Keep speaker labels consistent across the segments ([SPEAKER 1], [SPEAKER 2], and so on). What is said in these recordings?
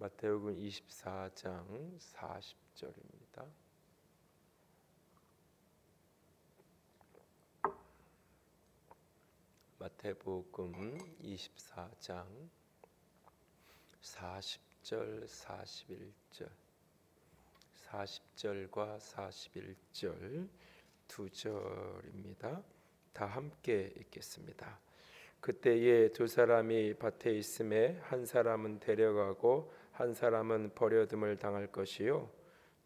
[SPEAKER 1] 마태복음 24장 40절입니다. 마태복음 24장 40절 41절 40절과 41절 두 절입니다. 다 함께 읽겠습니다. 그때에 두 사람이 밭에 있음에 한 사람은 데려가고 한 사람은 버려둠을 당할 것이요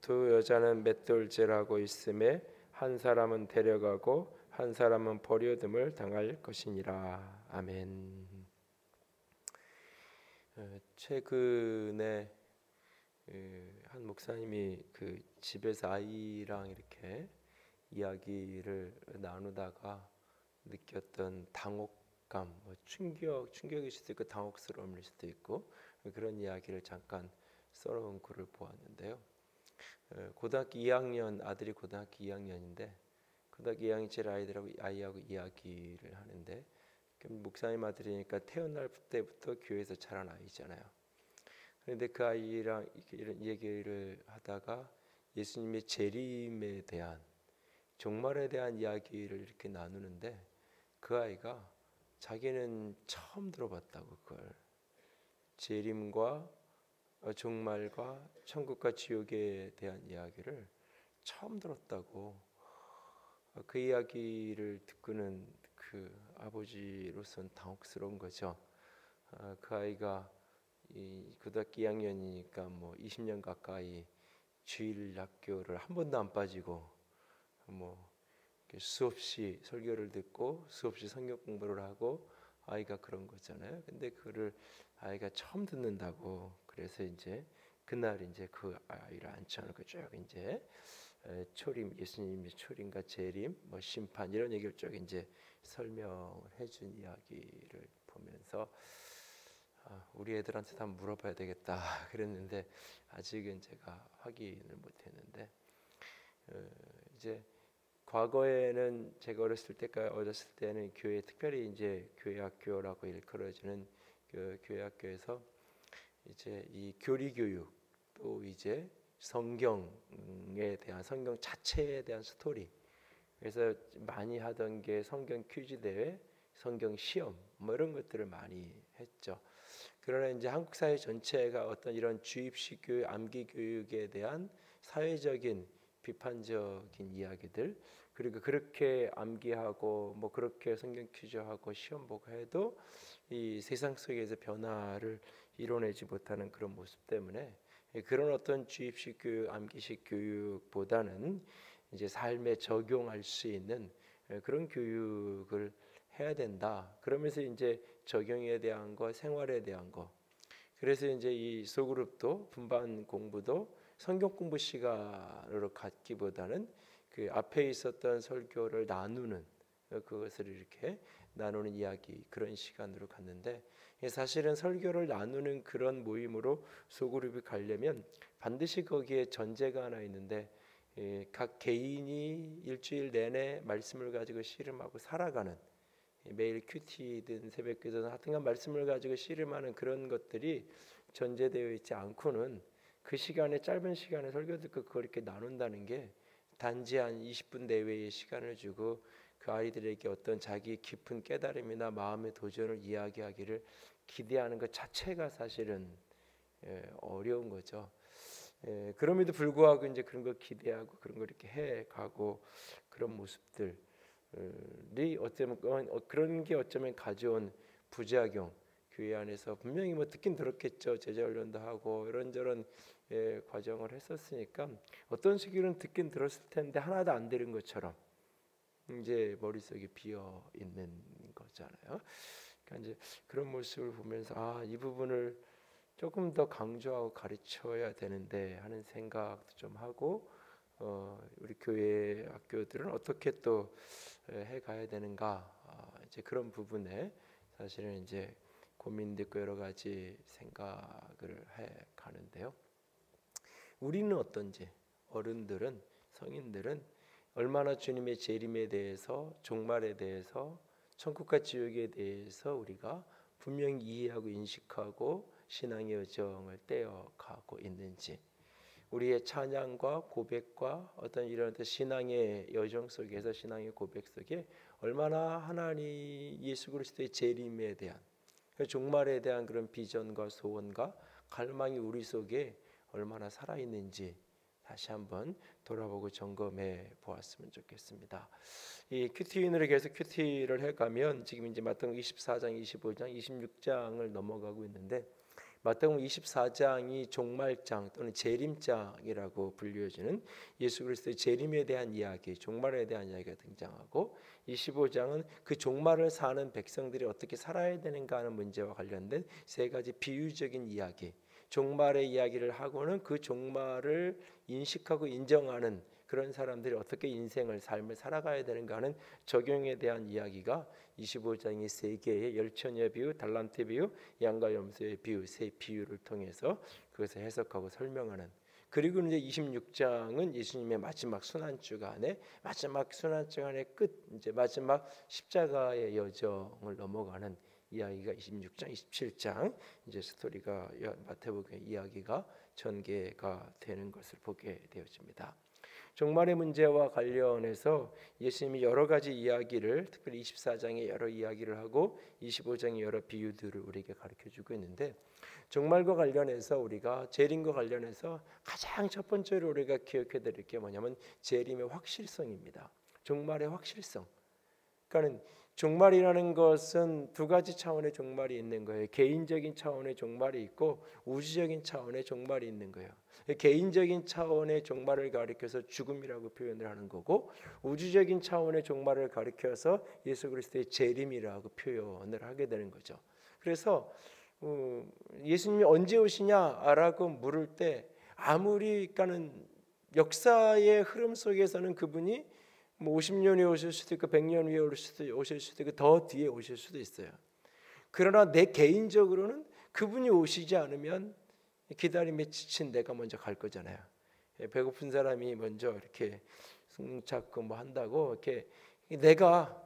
[SPEAKER 1] 두 여자는 맷돌질하고 있음에 한 사람은 데려가고 한 사람은 버려둠을 당할 것이니라. 아멘. 최근에 한 목사님이 그 집에서 아이랑 이렇게 이야기를 나누다가 느꼈던 당혹감, 충격일 수도 있고 당혹스러움일 수도 있고 그런 이야기를 잠깐 써놓은 글을 보았는데요. 고등학교 2학년 아들이 고등학교 2학년인데 고등학교 2학년짜리 아이하고 이야기를 하는데 목사님 아들이니까 태어날 때부터 교회에서 자란 아이잖아요. 그런데 그 아이랑 이런 얘기를 하다가 예수님의 재림에 대한 종말에 대한 이야기를 이렇게 나누는데 그 아이가 자기는 처음 들어봤다고 그걸 재림과 종말과 천국과 지옥에 대한 이야기를 처음 들었다고 그 이야기를 듣고는 그 아버지로서는 당혹스러운 거죠. 그 아이가 이 고등학교 2학년이니까 뭐 20년 가까이 주일 학교를 한 번도 안 빠지고 뭐 수없이 설교를 듣고 수없이 성경 공부를 하고 아이가 그런 거잖아요. 근데 그를 아이가 처음 듣는다고 그래서 이제 그날 이제 그 아이를 앉혀놓고 쭉 이제 초림 예수님의 초림과 재림 뭐 심판 이런 얘기를 쭉 이제 설명을 해준 이야기를 보면서 우리 애들한테 다 물어봐야 되겠다 그랬는데 아직은 제가 확인을 못했는데 이제 과거에는 제가 어렸을 때는 교회 특별히 이제 교회 학교라고 일컬어지는 그 교회 학교에서 이제 이 교리 교육 또 이제 성경에 대한 성경 자체에 대한 스토리 그래서 많이 하던 게 성경 퀴즈 대회, 성경 시험 뭐 이런 것들을 많이 했죠. 그러나 이제 한국 사회 전체가 어떤 이런 주입식 교육, 암기 교육에 대한 사회적인 비판적인 이야기들 그리고 그렇게 암기하고 뭐 그렇게 성경 퀴즈하고 시험 보고 해도 이 세상 속에서 변화를 이뤄내지 못하는 그런 모습 때문에 그런 어떤 주입식 교육, 암기식 교육보다는 이제 삶에 적용할 수 있는 그런 교육을 해야 된다. 그러면서 이제 적용에 대한 거, 생활에 대한 거. 그래서 이제 이 소그룹도 분반 공부도 성경 공부 시간으로 갖기보다는 그 앞에 있었던 설교를 나누는 그것을 이렇게 나누는 이야기 그런 시간으로 갔는데 사실은 설교를 나누는 그런 모임으로 소그룹이 가려면 반드시 거기에 전제가 하나 있는데 각 개인이 일주일 내내 말씀을 가지고 씨름하고 살아가는 매일 큐티든 새벽기도든 하여튼간 말씀을 가지고 씨름하는 그런 것들이 전제되어 있지 않고는 그 시간에 짧은 시간에 설교 듣고 그걸 이렇게 나눈다는 게 단지 한 20분 내외의 시간을 주고 그 아이들에게 어떤 자기 깊은 깨달음이나 마음의 도전을 이야기하기를 기대하는 것 자체가 사실은 어려운 거죠. 그럼에도 불구하고 이제 그런 걸 기대하고 그런 걸 이렇게 해가고 그런 모습들이 어쩌면 그런 게 어쩌면 가져온 부작용 교회 안에서 분명히 뭐 듣긴 들었겠죠. 제자 훈련도 하고 이런저런 과정을 했었으니까 어떤 시기는 듣긴 들었을 텐데 하나도 안 들은 것처럼 이제 머릿속에 비어 있는 거잖아요. 그러니까 이제 그런 모습을 보면서 이 부분을 조금 더 강조하고 가르쳐야 되는데 하는 생각도 좀 하고 우리 교회 학교들은 어떻게 또 해가야 되는가 이제 그런 부분에 사실은 이제 고민도 있고 여러 가지 생각을 해 가는데요. 우리는 어떤지 어른들은 성인들은 얼마나 주님의 재림에 대해서 종말에 대해서 천국과 지옥에 대해서 우리가 분명히 이해하고 인식하고 신앙의 여정을 떼어가고 있는지, 우리의 찬양과 고백과 어떤 이런 신앙의 여정 속에서, 신앙의 고백 속에 얼마나 하나님 예수 그리스도의 재림에 대한, 종말에 대한 그런 비전과 소원과 갈망이 우리 속에 얼마나 살아있는지 다시 한번 돌아보고 점검해 보았으면 좋겠습니다. 이 큐티인으로 계속 큐티를 해가면 지금 이제 마태복음 24장, 25장, 26장을 넘어가고 있는데, 마태복음 24장이 종말장 또는 재림장이라고 불려지는 예수 그리스도의 재림에 대한 이야기, 종말에 대한 이야기가 등장하고, 25장은 그 종말을 사는 백성들이 어떻게 살아야 되는가 하는 문제와 관련된 세 가지 비유적인 이야기, 종말의 이야기를 하고는 그 종말을 인식하고 인정하는 그런 사람들이 어떻게 인생을, 삶을 살아가야 되는가 하는 적용에 대한 이야기가 25장의 세 개의 열처녀 비유, 달란트 비유, 양과 염소의 비유, 세 비유를 통해서 그것을 해석하고 설명하는. 그리고 이제 26장은 예수님의 마지막 순환주간의 마지막 순환주간의 끝, 이제 마지막 십자가의 여정을 넘어가는 이야기가 26장, 27장 이제 스토리가 마태복음의 이야기가 전개가 되는 것을 보게 되어집니다. 종말의 문제와 관련해서 예수님이 여러 가지 이야기를, 특별히 24장의 여러 이야기를 하고 25장의 여러 비유들을 우리에게 가르쳐주고 있는데, 종말과 관련해서 우리가 재림과 관련해서 가장 첫 번째로 우리가 기억해 드릴 게 뭐냐면 재림의 확실성입니다. 종말의 확실성. 그러니까 종말이라는 것은 두 가지 차원의 종말이 있는 거예요. 개인적인 차원의 종말이 있고 우주적인 차원의 종말이 있는 거예요. 개인적인 차원의 종말을 가리켜서 죽음이라고 표현을 하는 거고, 우주적인 차원의 종말을 가리켜서 예수 그리스도의 재림이라고 표현을 하게 되는 거죠. 그래서 예수님이 언제 오시냐라고 물을 때, 아무리 그러니까는 역사의 흐름 속에서는 그분이 50년에 오실 수도 있고 100년 후에 오실 수도 있고 더 뒤에 오실 수도 있어요. 그러나 내 개인적으로는 그분이 오시지 않으면 기다림에 지친 내가 먼저 갈 거잖아요. 배고픈 사람이 먼저 이렇게 숨찾고 뭐 한다고 이렇게 내가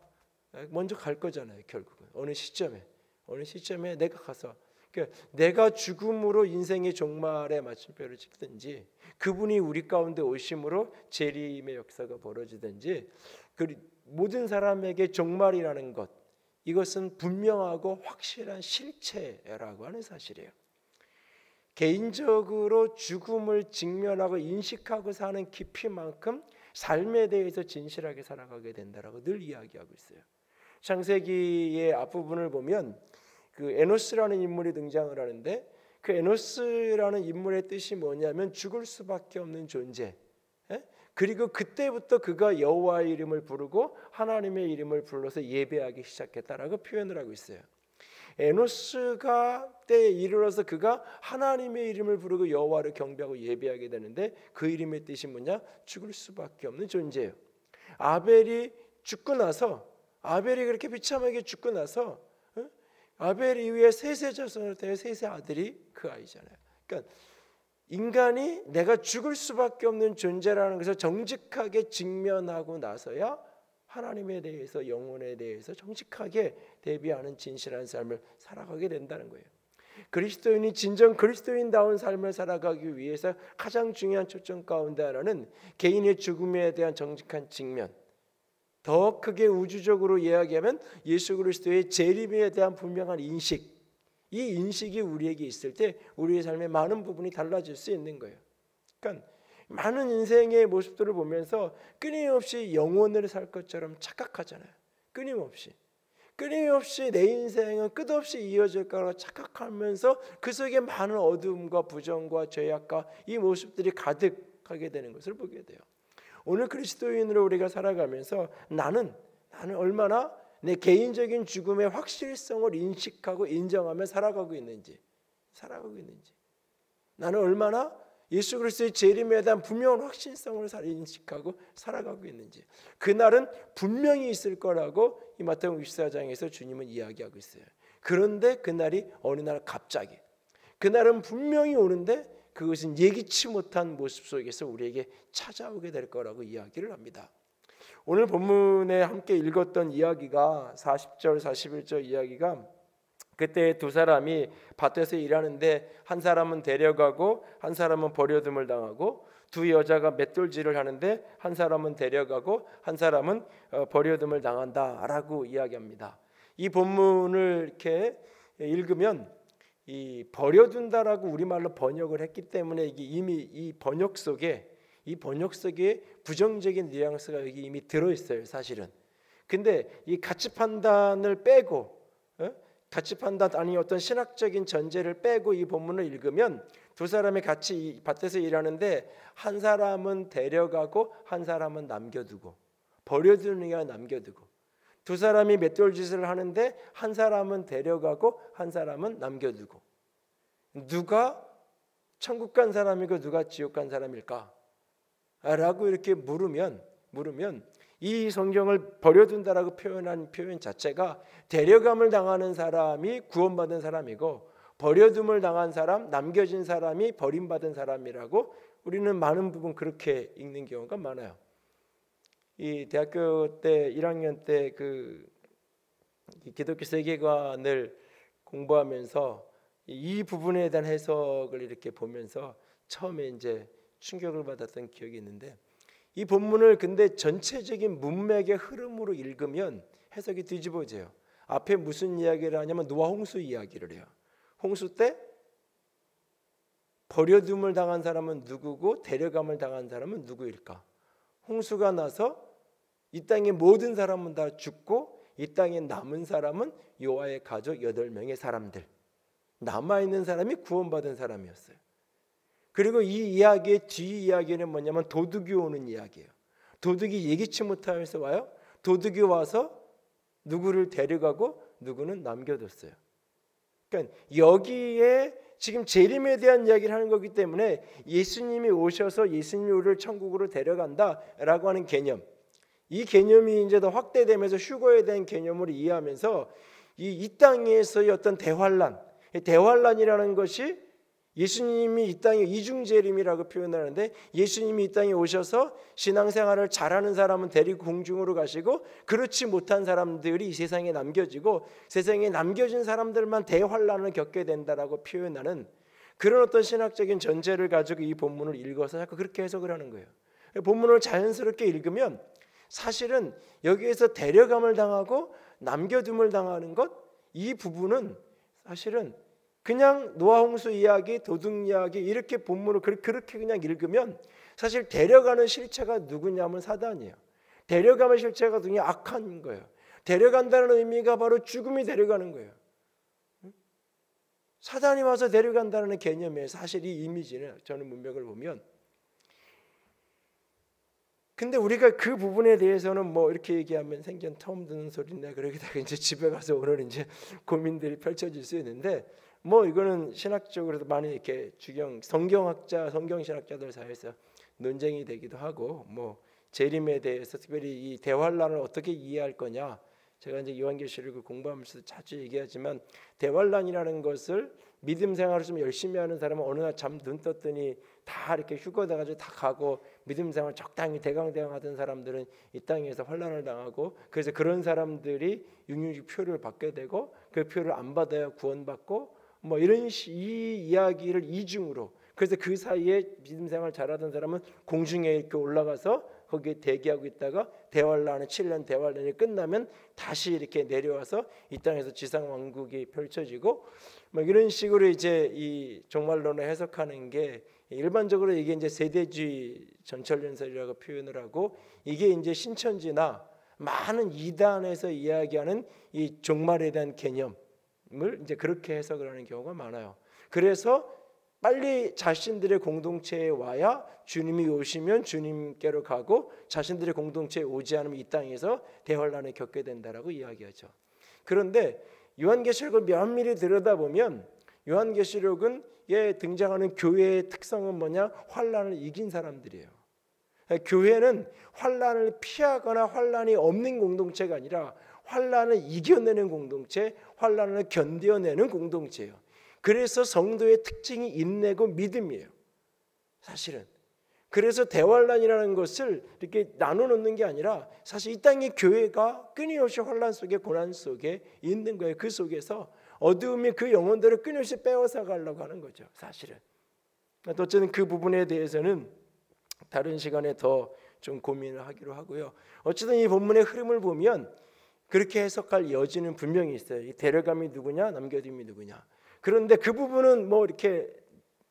[SPEAKER 1] 먼저 갈 거잖아요. 결국은 어느 시점에 내가 가서, 그러니까 내가 죽음으로 인생의 종말에 마침표를 찍든지, 그분이 우리 가운데 오심으로 재림의 역사가 벌어지든지, 그 모든 사람에게 종말이라는 것, 이것은 분명하고 확실한 실체라고 하는 사실이에요. 개인적으로 죽음을 직면하고 인식하고 사는 깊이만큼 삶에 대해서 진실하게 살아가게 된다라고 늘 이야기하고 있어요. 창세기의 앞부분을 보면 그 에노스라는 인물이 등장을 하는데, 그 에노스라는 인물의 뜻이 뭐냐면 죽을 수밖에 없는 존재. 그리고 그때부터 그가 여호와의 이름을 부르고 하나님의 이름을 불러서 예배하기 시작했다라고 표현을 하고 있어요. 에노스가 때에 이르러서 그가 하나님의 이름을 부르고 여호와를 경배하고 예배하게 되는데, 그 이름의 뜻이 뭐냐? 죽을 수밖에 없는 존재예요. 아벨이 죽고 나서, 아벨이 그렇게 비참하게 죽고 나서 아벨 이후에 셋의 자손을 통해 셋의 아들이 그 아이잖아요. 그러니까 인간이 내가 죽을 수밖에 없는 존재라는 것을 정직하게 직면하고 나서야 하나님에 대해서, 영혼에 대해서 정직하게 대비하는 진실한 삶을 살아가게 된다는 거예요. 그리스도인이 진정 그리스도인다운 삶을 살아가기 위해서 가장 중요한 초점 가운데 하나는 개인의 죽음에 대한 정직한 직면, 더 크게 우주적으로 이야기하면 예수 그리스도의 재림에 대한 분명한 인식, 이 인식이 우리에게 있을 때 우리의 삶의 많은 부분이 달라질 수 있는 거예요. 그러니까 많은 인생의 모습들을 보면서 끊임없이 영혼을 살 것처럼 착각하잖아요. 끊임없이 내 인생은 끝없이 이어질 거라고 착각하면서 그 속에 많은 어두움과 부정과 죄악과 이 모습들이 가득하게 되는 것을 보게 돼요. 오늘 그리스도인으로 우리가 살아가면서 나는 얼마나 내 개인적인 죽음의 확실성을 인식하고 인정하며 살아가고 있는지, 나는 얼마나 예수 그리스도의 재림에 대한 분명한 확신성을 인식하고 살아가고 있는지, 그날은 분명히 있을 거라고 이 마태복음 24장에서 주님은 이야기하고 있어요. 그런데 그날이 어느 날 갑자기, 그날은 분명히 오는데 그것은 예기치 못한 모습 속에서 우리에게 찾아오게 될 거라고 이야기를 합니다. 오늘 본문에 함께 읽었던 이야기가 40절 41절 이야기가 그때 두 사람이 밭에서 일하는데 한 사람은 데려가고 한 사람은 버려둠을 당하고, 두 여자가 맷돌질을 하는데 한 사람은 데려가고 한 사람은 버려둠을 당한다라고 이야기합니다. 이 본문을 이렇게 읽으면 이 버려둔다라고 우리말로 번역을 했기 때문에 이게 이미 이 번역 속에 부정적인 뉘앙스가 여기 이미 들어 있어요, 사실은. 근데 이 가치 판단을 빼고, 가치 판단 아니 어떤 신학적인 전제를 빼고 이 본문을 읽으면 두 사람이 같이 밭에서 일하는데 한 사람은 데려가고 한 사람은 남겨두고, 버려두는 게 남겨두고, 두 사람이 맷돌짓을 하는데 한 사람은 데려가고 한 사람은 남겨두고, 누가 천국 간 사람이고 누가 지옥 간 사람일까? 라고 이렇게 물으면 이 성경을 버려둔다라고 표현한 표현 자체가 데려감을 당하는 사람이 구원받은 사람이고, 버려둠을 당한 사람, 남겨진 사람이 버림받은 사람이라고 우리는 많은 부분 그렇게 읽는 경우가 많아요. 이 대학교 때 1학년 때 그 기독교 세계관을 공부하면서 이 부분에 대한 해석을 이렇게 보면서 처음에 이제 충격을 받았던 기억이 있는데, 이 본문을 근데 전체적인 문맥의 흐름으로 읽으면 해석이 뒤집어져요. 앞에 무슨 이야기를 하냐면 노아 홍수 이야기를 해요. 홍수 때 버려둠을 당한 사람은 누구고 데려감을 당한 사람은 누구일까? 홍수가 나서 이 땅의 모든 사람은 다 죽고 이 땅에 남은 사람은 노아의 가족 8명의 사람들, 남아있는 사람이 구원받은 사람이었어요. 그리고 이 이야기의 뒤 이야기는 뭐냐면 도둑이 오는 이야기예요. 도둑이 예기치 못해서 와요. 도둑이 와서 누구를 데려가고 누구는 남겨뒀어요. 그러니까 여기에 지금 재림에 대한 이야기를 하는 거기 때문에 예수님이 오셔서 예수님이 우리를 천국으로 데려간다라고 하는 개념, 이 개념이 이제 더 확대되면서 휴거에 대한 개념으로 이해하면서 이 땅에서의 어떤 대환란이라는 것이 예수님이 이 땅에 이중재림이라고 표현하는데, 예수님이 이 땅에 오셔서 신앙생활을 잘하는 사람은 데리고 공중으로 가시고 그렇지 못한 사람들이 이 세상에 남겨지고 세상에 남겨진 사람들만 대환란을 겪게 된다라고 표현하는 그런 어떤 신학적인 전제를 가지고 이 본문을 읽어서 자꾸 그렇게 해석을 하는 거예요. 본문을 자연스럽게 읽으면 사실은 여기에서 데려감을 당하고 남겨둠을 당하는 것, 이 부분은 사실은 그냥 노아 홍수 이야기, 도둑 이야기 이렇게 본문을 그렇게 그냥 읽으면 사실 데려가는 실체가 누구냐면 사단이에요. 데려가는 실체가 그냥 악한 거예요. 데려간다는 의미가 바로 죽음이 데려가는 거예요. 사단이 와서 데려간다는 개념이에요. 사실 이 이미지는 저는 문맥을 보면. 근데 우리가 그 부분에 대해서는 뭐 이렇게 얘기하면 생전 처음 듣는 소리네, 그러기다가 이제 집에 가서 오늘 이제 고민들이 펼쳐질 수 있는데, 뭐 이거는 신학적으로도 많이 이렇게 성경학자, 성경신학자들 사이에서 논쟁이 되기도 하고, 뭐 재림에 대해서 특별히 이 대환란을 어떻게 이해할 거냐, 제가 이제 요한계시록을 공부하면서 자주 얘기하지만 대환란이라는 것을 믿음 생활을 좀 열심히 하는 사람은 어느 날 눈 떴더니 다 이렇게 휴거돼가지고 다 가고, 믿음 생활 적당히 대강대강 하던 사람들은 이 땅에서 환란을 당하고, 그래서 그런 사람들이 육류직 표를 받게 되고 그 표를 안 받아야 구원받고, 뭐 이런 이 이야기를 이중으로, 그래서 그 사이에 믿음 생활 잘하던 사람은 공중에 이렇게 올라가서 거기에 대기하고 있다가 대환란의 7년 대환란이 끝나면 다시 이렇게 내려와서 이 땅에서 지상 왕국이 펼쳐지고, 뭐 이런 식으로 이제 이 종말론을 해석하는 게 일반적으로 이게 이제 세대주의 전철연설이라고 표현을 하고, 이게 이제 신천지나 많은 이단에서 이야기하는 이 종말에 대한 개념을 이제 그렇게 해석을 하는 경우가 많아요. 그래서 빨리 자신들의 공동체에 와야 주님이 오시면 주님께로 가고, 자신들의 공동체에 오지 않으면 이 땅에서 대환란을 겪게 된다라고 이야기하죠. 그런데 요한계시록을 면밀히 들여다보면 요한계시록은 등장하는 교회의 특성은 뭐냐? 환란을 이긴 사람들이에요. 교회는 환란을 피하거나 환란이 없는 공동체가 아니라 환란을 이겨내는 공동체, 환란을 견뎌내는 공동체예요. 그래서 성도의 특징이 인내고 믿음이에요, 사실은. 그래서 대환란이라는 것을 이렇게 나눠놓는 게 아니라 사실 이 땅의 교회가 끊임없이 환란 속에 고난 속에 있는 거예요. 그 속에서 어두움이 그 영혼들을 끊임없이 빼앗아 가려고 하는 거죠. 사실은. 어쨌든 그 부분에 대해서는 다른 시간에 더 좀 고민을 하기로 하고요. 어쨌든 이 본문의 흐름을 보면 그렇게 해석할 여지는 분명히 있어요. 이 데려감이 누구냐, 남겨둠이 누구냐. 그런데 그 부분은 뭐 이렇게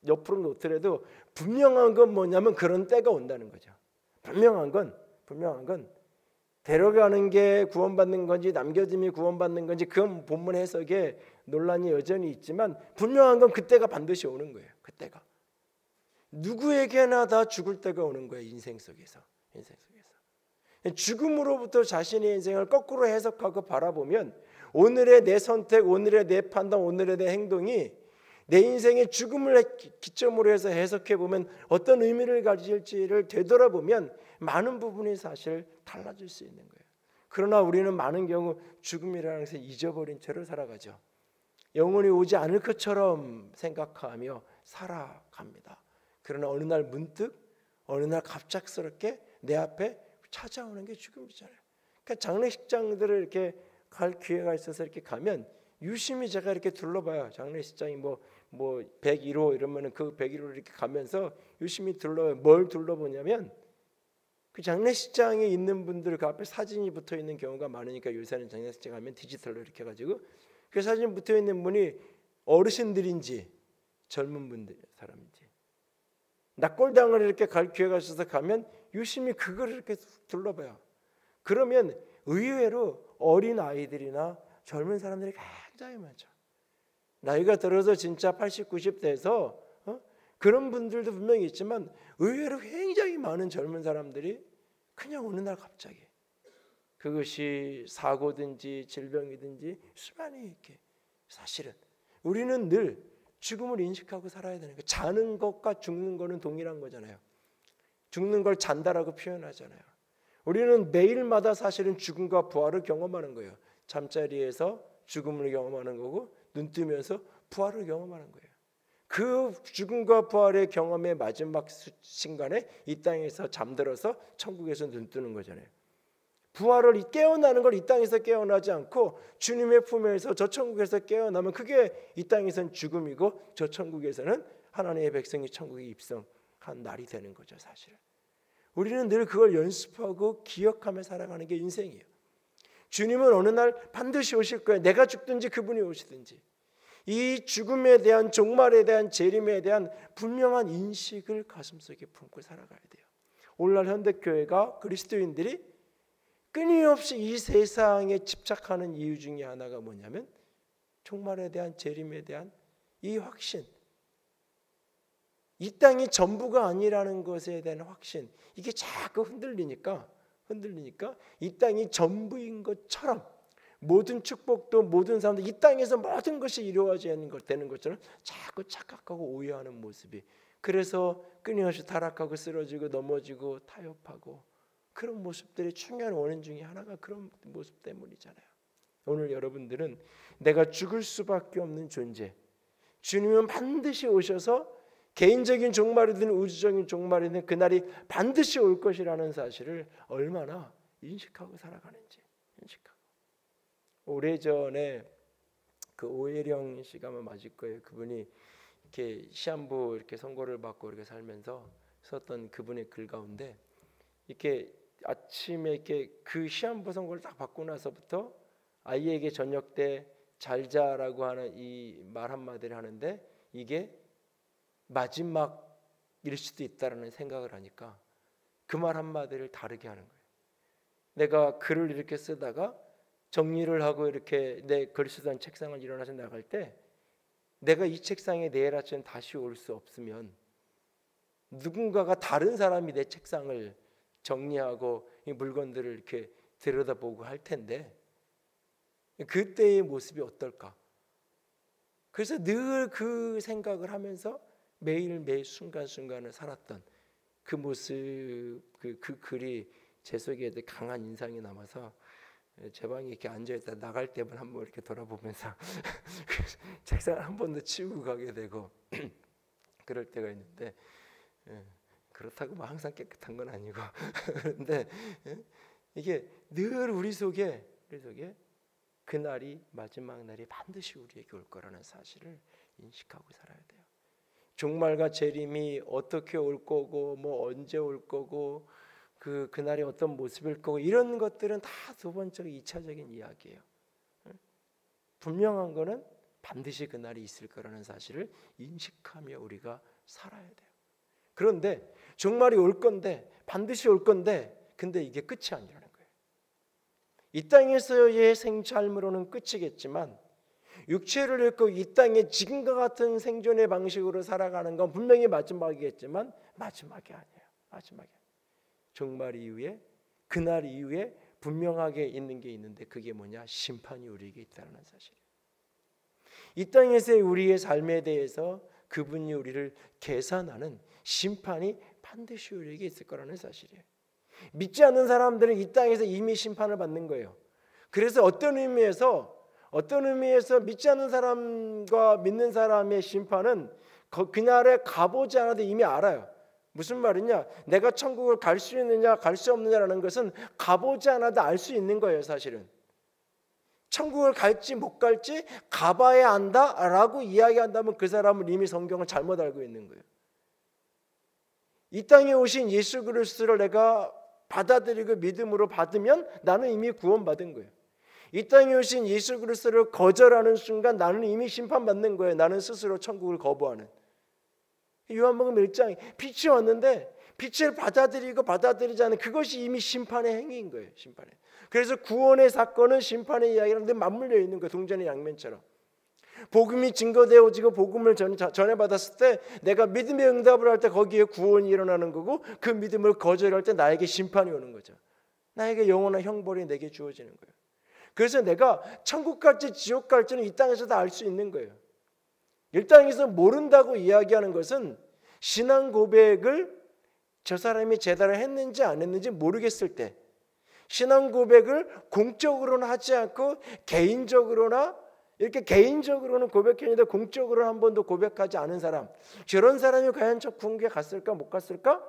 [SPEAKER 1] 옆으로 놓더라도 분명한 건 뭐냐면 그런 때가 온다는 거죠. 분명한 건 데려가는 게 구원받는 건지 남겨짐이 구원받는 건지 그건 본문 해석에 논란이 여전히 있지만 분명한 건 그때가 반드시 오는 거예요. 그때가 누구에게나 다 죽을 때가 오는 거예요. 인생 속에서. 죽음으로부터 자신의 인생을 거꾸로 해석하고 바라보면 오늘의 내 선택, 오늘의 내 판단, 오늘의 내 행동이 내 인생의 죽음을 기점으로 해서 해석해 보면 어떤 의미를 가질지를 되돌아보면 많은 부분이 사실 달라질 수 있는 거예요. 그러나 우리는 많은 경우 죽음이라는 것을 잊어버린 채로 살아가죠. 영원히 오지 않을 것처럼 생각하며 살아갑니다. 그러나 어느 날 문득, 어느 날 갑작스럽게 내 앞에 찾아오는 게 죽음이잖아요. 그러니까 장례식장들을 이렇게 갈 기회가 있어서 이렇게 가면 유심히 제가 이렇게 둘러봐요. 장례식장이 뭐 101호 이러면은 그 101호를 이렇게 가면서 유심히 둘러봐요. 뭘 둘러보냐면 그 장례식장에 있는 분들 그 앞에 사진이 붙어 있는 경우가 많으니까 요새는 장례식장 가면 디지털로 이렇게 해가지고 그 사진 붙어 있는 분이 어르신들인지 젊은 분들 사람인지 낙골당을 이렇게 갈 기회가 있어서 가면 유심히 그걸 이렇게 둘러봐요. 그러면 의외로 어린 아이들이나 젊은 사람들이 굉장히 많죠. 나이가 들어서 진짜 80, 90 돼서 그런 분들도 분명히 있지만 의외로 굉장히 많은 젊은 사람들이 그냥 어느 날 갑자기 그것이 사고든지 질병이든지 수많이 이렇게 사실은 우리는 늘 죽음을 인식하고 살아야 되는 거예요. 자는 것과 죽는 거는 동일한 거잖아요. 죽는 걸 잔다라고 표현하잖아요. 우리는 매일마다 사실은 죽음과 부활을 경험하는 거예요. 잠자리에서 죽음을 경험하는 거고 눈 뜨면서 부활을 경험하는 거예요. 그 죽음과 부활의 경험의 마지막 순간에 이 땅에서 잠들어서 천국에서 눈 뜨는 거잖아요. 부활을 깨어나는 걸 이 땅에서 깨어나지 않고 주님의 품에서 저 천국에서 깨어나면 그게 이 땅에서는 죽음이고 저 천국에서는 하나님의 백성이 천국에 입성한 날이 되는 거죠. 사실은 우리는 늘 그걸 연습하고 기억하며 살아가는 게 인생이에요. 주님은 어느 날 반드시 오실 거예요. 내가 죽든지 그분이 오시든지. 이 죽음에 대한 종말에 대한 재림에 대한 분명한 인식을 가슴속에 품고 살아가야 돼요. 오늘날 현대교회가 그리스도인들이 끊임없이 이 세상에 집착하는 이유 중에 하나가 뭐냐면 종말에 대한 재림에 대한 이 확신, 이 땅이 전부가 아니라는 것에 대한 확신, 이게 자꾸 흔들리니까 이 땅이 전부인 것처럼 모든 축복도 모든 사람들 이 땅에서 모든 것이 이루어지는 것 되는 것처럼 자꾸 착각하고 오해하는 모습이, 그래서 끊임없이 타락하고 쓰러지고 넘어지고 타협하고 그런 모습들의 중요한 원인 중에 하나가 그런 모습 때문이잖아요. 오늘 여러분들은 내가 죽을 수밖에 없는 존재, 주님은 반드시 오셔서 개인적인 종말이든 우주적인 종말이든 그날이 반드시 올 것이라는 사실을 얼마나 인식하고 살아가는지 인식하고. 오래전에 그 오혜령 씨가 아마 맞을 거예요. 그분이 이렇게 시한부 이렇게 선고를 받고 이렇게 살면서 썼던 그분의 글 가운데 이렇게 아침에 이렇게 그 시한부 선고를 딱 받고 나서부터 아이에게 저녁 때 잘 자라고 하는 이 말 한마디를 하는데 이게 마지막일 수도 있다라는 생각을 하니까 그 말 한마디를 다르게 하는 거예요. 내가 글을 이렇게 쓰다가 정리를 하고 이렇게 내 글 쓰던 책상을 일어나서 나갈 때 내가 이 책상에 내일 아침 다시 올 수 없으면 누군가가 다른 사람이 내 책상을 정리하고 이 물건들을 이렇게 들여다보고 할 텐데 그때의 모습이 어떨까? 그래서 늘 그 생각을 하면서 매일매일 순간순간을 살았던 그 모습, 그 글이 제 속에 강한 인상이 남아서 제 방에 이렇게 앉아있다 나갈 때만 한번 이렇게 돌아보면서 책상을 한 번 더 치우고 가게 되고 그럴 때가 있는데, 그렇다고 뭐 항상 깨끗한 건 아니고 그런데 이게 늘 우리 속에 그날이 마지막 날이 반드시 우리에게 올 거라는 사실을 인식하고 살아야 돼요. 종말과 재림이 어떻게 올 거고 뭐 언제 올 거고 그날이 어떤 모습일 거고 이런 것들은 다 두 번째 2차적인 이야기예요. 분명한 거는 반드시 그날이 있을 거라는 사실을 인식하며 우리가 살아야 돼요. 그런데 종말이 올 건데 반드시 올 건데 근데 이게 끝이 아니라는 거예요. 이 땅에서의 생삶으로는 끝이겠지만 육체를 잃고 이 땅에 지금과 같은 생존의 방식으로 살아가는 건 분명히 마지막이겠지만 마지막이 아니에요. 마지막이 아니에요. 종말 이후에 그날 이후에 분명하게 있는 게 있는데 그게 뭐냐? 심판이 우리에게 있다는 사실이에요. 이 땅에서의 우리의 삶에 대해서 그분이 우리를 계산하는 심판이 반드시 우리에게 있을 거라는 사실이에요. 믿지 않는 사람들은 이 땅에서 이미 심판을 받는 거예요. 그래서 어떤 의미에서 믿지 않는 사람과 믿는 사람의 심판은 그날에 가보지 않아도 이미 알아요. 무슨 말이냐? 내가 천국을 갈 수 있느냐 갈 수 없느냐라는 것은 가보지 않아도 알 수 있는 거예요. 사실은 천국을 갈지 못 갈지 가봐야 한다라고 이야기한다면 그 사람은 이미 성경을 잘못 알고 있는 거예요. 이 땅에 오신 예수 그리스도를 내가 받아들이고 믿음으로 받으면 나는 이미 구원받은 거예요. 이 땅에 오신 예수 그리스도를 거절하는 순간 나는 이미 심판받는 거예요. 나는 스스로 천국을 거부하는. 요한복음 1장 빛이 왔는데 빛을 받아들이고 받아들이지 않는 그것이 이미 심판의 행위인 거예요. 심판의. 그래서 구원의 사건은 심판의 이야기랑 맞물려 있는 거예요. 동전의 양면처럼. 복음이 증거되어지고 복음을 전해받았을 때 내가 믿음의 응답을 할 때 거기에 구원이 일어나는 거고 그 믿음을 거절할 때 나에게 심판이 오는 거죠. 나에게 영원한 형벌이 내게 주어지는 거예요. 그래서 내가 천국 갈지 지옥 갈지는 이 땅에서도 알 수 있는 거예요. 이 땅에서 모른다고 이야기하는 것은 신앙 고백을 저 사람이 제대로 했는지 안 했는지 모르겠을 때 신앙 고백을 공적으로는 하지 않고 개인적으로는 고백했는데 공적으로는 한 번도 고백하지 않은 사람, 저런 사람이 과연 저 궁극에 갔을까 못 갔을까?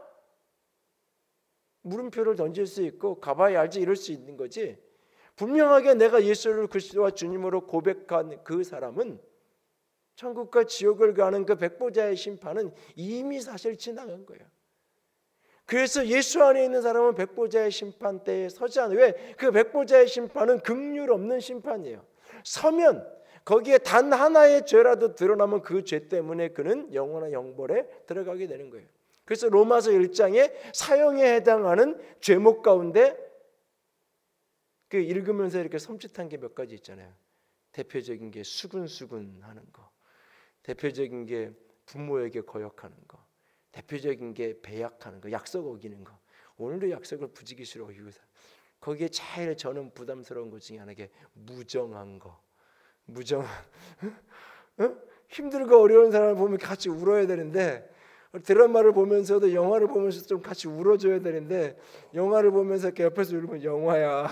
[SPEAKER 1] 물음표를 던질 수 있고 가봐야 알지 이럴 수 있는 거지. 분명하게 내가 예수를 그리스도와 주님으로 고백한 그 사람은 천국과 지옥을 가는 그 백보자의 심판은 이미 사실 지나간 거예요. 그래서 예수 안에 있는 사람은 백보자의 심판대에 서지 않아요. 왜? 그 백보자의 심판은 긍휼 없는 심판이에요. 서면 거기에 단 하나의 죄라도 드러나면 그 죄 때문에 그는 영원한 형벌에 들어가게 되는 거예요. 그래서 로마서 1장에 사형에 해당하는 죄목 가운데 그 읽으면서 이렇게 섬찟한 게 몇 가지 있잖아요. 대표적인 게 수군수군하는 거, 대표적인 게 부모에게 거역하는 거, 대표적인 게 배약하는 거, 약속 어기는 거. 오늘도 약속을 부지기수로 어기고 거기에 제일 저는 부담스러운 것 중에 하나가 무정한 거. 힘들고 어려운 사람을 보면 같이 울어야 되는데 드라마를 보면서도 영화를 보면서 좀 같이 울어줘야 되는데 영화를 보면서 이렇게 옆에서 울면 영화야.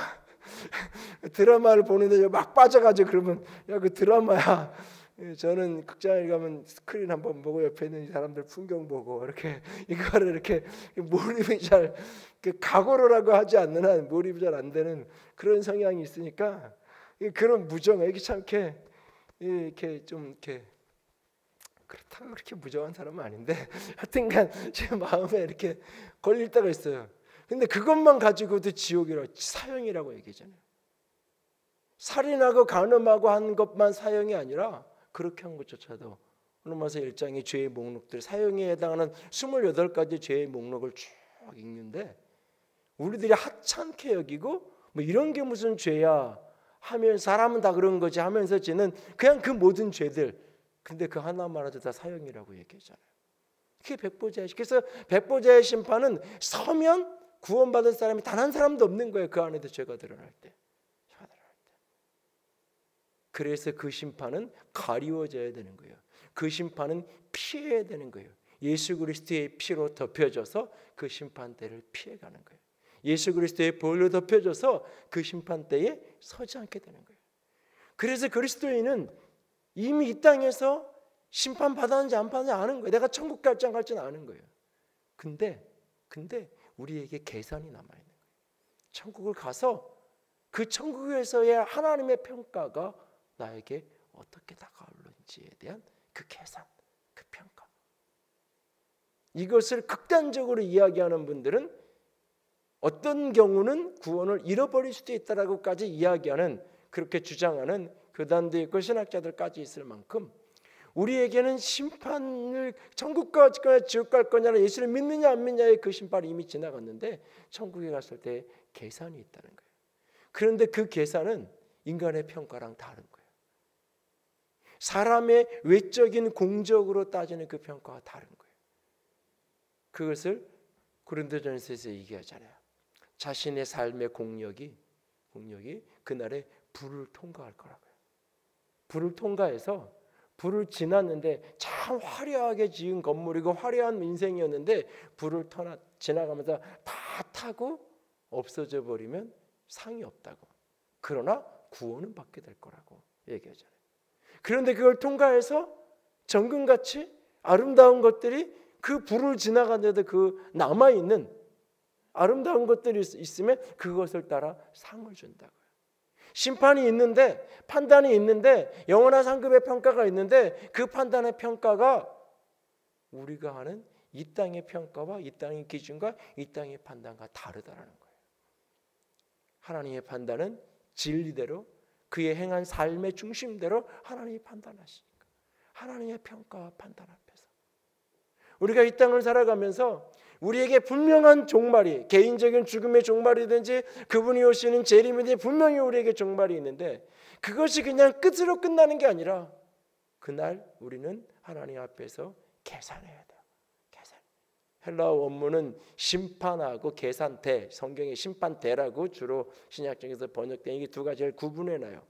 [SPEAKER 1] 드라마를 보는데 막 빠져가지고 그러면 야 그 드라마야. 저는 극장에 가면 스크린 한번 보고 옆에 있는 사람들 풍경 보고 이렇게 이거를 이렇게 몰입이 잘 각오로라고 하지 않는 한 몰입이 잘 안 되는 그런 성향이 있으니까 그런 무정 이게 참 이렇게 좀 이렇게 그렇다고 그렇게 무정한 사람은 아닌데 하여튼간 제 마음에 이렇게 걸릴 때가 있어요. 근데 그것만 가지고도 지옥이라고 사형이라고 얘기하잖아요. 살인하고 간음하고 한 것만 사형이 아니라 그렇게 한 것조차도 로마서 1장의 죄의 목록들 사형에 해당하는 28가지 죄의 목록을 쭉 읽는데 우리들이 하찮게 여기고 뭐 이런 게 무슨 죄야 하면 사람은 다 그런 거지 하면서 지는 그냥 그 모든 죄들 근데 그 하나만으로도 다 사형이라고 얘기하잖아요. 그게 백보자의 그래서 백보자의 심판은 서면 구원받을 사람이 단 한 사람도 없는 거예요. 그 안에도 죄가 드러날 때. 그래서 그 심판은 가리워져야 되는 거예요. 그 심판은 피해야 되는 거예요. 예수 그리스도의 피로 덮여져서 그 심판대를 피해가는 거예요. 예수 그리스도의 보혈로 덮여져서 그 심판대에 서지 않게 되는 거예요. 그래서 그리스도인은 이미 이 땅에서 심판받았는지 안 받았는지 아는 거예요. 내가 천국 갈지 안 갈지는 아는 거예요. 근데 우리에게 계산이 남아있는 거예요. 천국을 가서 그 천국에서의 하나님의 평가가 나에게 어떻게 다가오는지에 대한 그 계산, 그 평가. 이것을 극단적으로 이야기하는 분들은 어떤 경우는 구원을 잃어버릴 수도 있다라고까지 이야기하는, 그렇게 주장하는 교단도 있고 신학자들까지 있을 만큼 우리에게는 심판을, 천국 갈 거냐 지옥 갈 거냐를 예수를 믿느냐 안 믿느냐의 그 심판이 이미 지나갔는데 천국에 갔을 때 계산이 있다는 거예요. 그런데 그 계산은 인간의 평가랑 다른 거예요. 사람의 외적인 공적으로 따지는 그 평가와 다른 거예요. 그것을 고린도전서에서 얘기하잖아요. 자신의 삶의 공력이 그날에 불을 통과할 거라고요. 불을 통과해서, 불을 지났는데 참 화려하게 지은 건물이고 화려한 인생이었는데 불을 지나가면서 다 타고 없어져 버리면 상이 없다고. 그러나 구원은 받게 될 거라고 얘기하잖아요. 그런데 그걸 통과해서 정금같이 아름다운 것들이 그 불을 지나가는데도 그 남아있는 아름다운 것들이 있으면 그것을 따라 상을 준다고요. 심판이 있는데, 판단이 있는데, 영원한 상급의 평가가 있는데 그 판단의 평가가 우리가 하는 이 땅의 평가와 이 땅의 기준과 이 땅의 판단과 다르다라는 거예요. 하나님의 판단은 진리대로, 그의 행한 삶의 중심대로 하나님이 판단하시니까, 하나님의 평가와 판단 앞에서 우리가 이 땅을 살아가면서 우리에게 분명한 종말이, 개인적인 죽음의 종말이든지 그분이 오시는 재림이든지 분명히 우리에게 종말이 있는데 그것이 그냥 끝으로 끝나는 게 아니라 그날 우리는 하나님 앞에서 계산해야 돼요. 계산. 헬라어 원문은 심판하고 계산대, 성경의 심판대라고 주로 신약성에서 번역된 이 두 가지를 구분해놔요.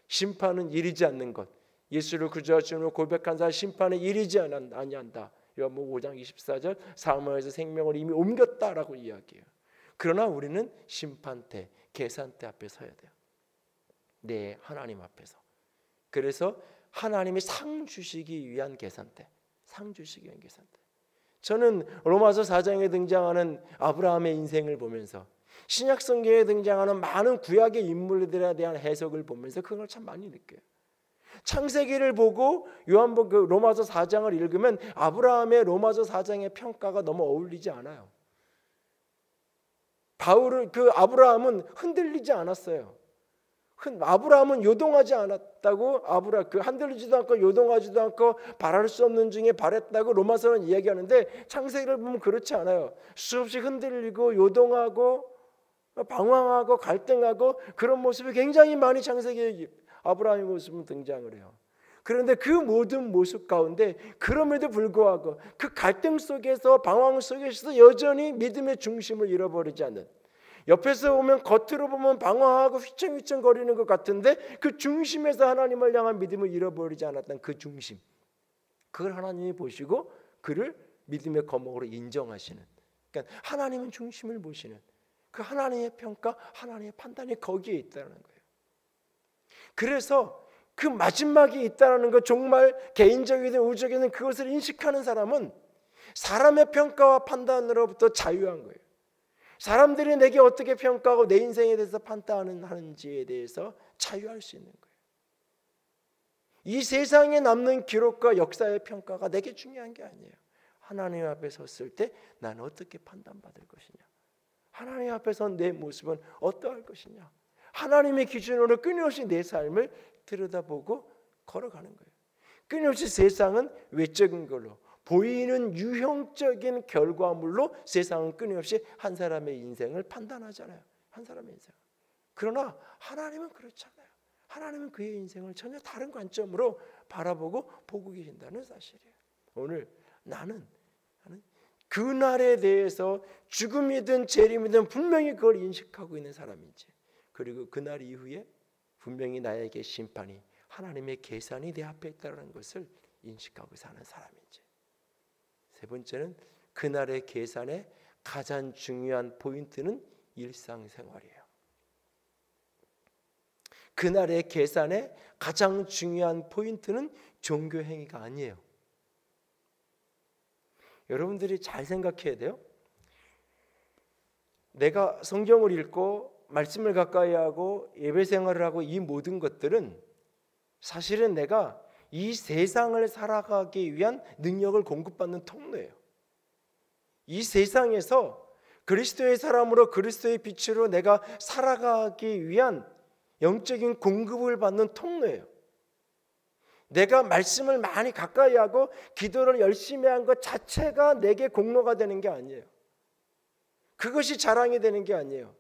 [SPEAKER 1] 심판은 이르지 않는 것, 예수를 구주하시는 고백한 자 심판에 이르지 아니한다. 요한복음 5장 24절, 사망에서 생명을 이미 옮겼다라고 이야기해요. 그러나 우리는 심판대, 계산대 앞에 서야 돼요. 네, 하나님 앞에서. 그래서 하나님이 상 주시기 위한 계산대, 상 주시기 위한 계산대. 저는 로마서 4장에 등장하는 아브라함의 인생을 보면서 신약 성경에 등장하는 많은 구약의 인물들에 대한 해석을 보면서 그걸 참 많이 느껴요. 창세기를 보고 요한복음 로마서 4장을 읽으면 아브라함의 로마서 4장의 평가가 너무 어울리지 않아요. 아브라함은 흔들리지 않았어요. 아브라함은 요동하지 않았다고, 흔들리지도 않고 요동하지도 않고 바랄 수 없는 중에 바랬다고 로마서는 이야기하는데 창세기를 보면 그렇지 않아요. 수없이 흔들리고 요동하고 방황하고 갈등하고 그런 모습이 굉장히 많이 창세기에 아브라함의 모습은 등장을 해요. 그런데 그 모든 모습 가운데 그럼에도 불구하고 그 갈등 속에서, 방황 속에서도 여전히 믿음의 중심을 잃어버리지 않는, 옆에서 보면 겉으로 보면 방황하고 휘청휘청 거리는 것 같은데 그 중심에서 하나님을 향한 믿음을 잃어버리지 않았던 그 중심, 그걸 하나님이 보시고 그를 믿음의 거목으로 인정하시는, 그러니까 하나님은 중심을 보시는 그 하나님의 평가, 하나님의 판단이 거기에 있다는 거예요. 그래서 그 마지막이 있다는 것, 정말 개인적이든 우주적이든 그것을 인식하는 사람은 사람의 평가와 판단으로부터 자유한 거예요. 사람들이 내게 어떻게 평가하고 내 인생에 대해서 판단하는지에 대해서 자유할 수 있는 거예요. 이 세상에 남는 기록과 역사의 평가가 내게 중요한 게 아니에요. 하나님 앞에 섰을 때 나는 어떻게 판단받을 것이냐, 하나님 앞에 선 내 모습은 어떠할 것이냐, 하나님의 기준으로 끊임없이 내 삶을 들여다보고 걸어가는 거예요. 끊임없이 세상은 외적인 걸로, 보이는 유형적인 결과물로 세상은 끊임없이 한 사람의 인생을 판단하잖아요. 한 사람의 인생. 그러나 하나님은 그렇지 않아요. 하나님은 그의 인생을 전혀 다른 관점으로 바라보고 보고 계신다는 사실이에요. 오늘 나는 그날에 대해서 죽음이든 재림이든 분명히 그걸 인식하고 있는 사람인지, 그리고 그날 이후에 분명히 나에게 심판이, 하나님의 계산이 내 앞에 있다는 것을 인식하고 사는 사람인지. 세 번째는 그날의 계산의 가장 중요한 포인트는 일상생활이에요. 그날의 계산의 가장 중요한 포인트는 종교 행위가 아니에요. 여러분들이 잘 생각해야 돼요. 내가 성경을 읽고 말씀을 가까이 하고 예배 생활을 하고 이 모든 것들은 사실은 내가 이 세상을 살아가기 위한 능력을 공급받는 통로예요. 이 세상에서 그리스도의 사람으로 그리스도의 빛으로 내가 살아가기 위한 영적인 공급을 받는 통로예요. 내가 말씀을 많이 가까이 하고 기도를 열심히 한 것 자체가 내게 공로가 되는 게 아니에요. 그것이 자랑이 되는 게 아니에요.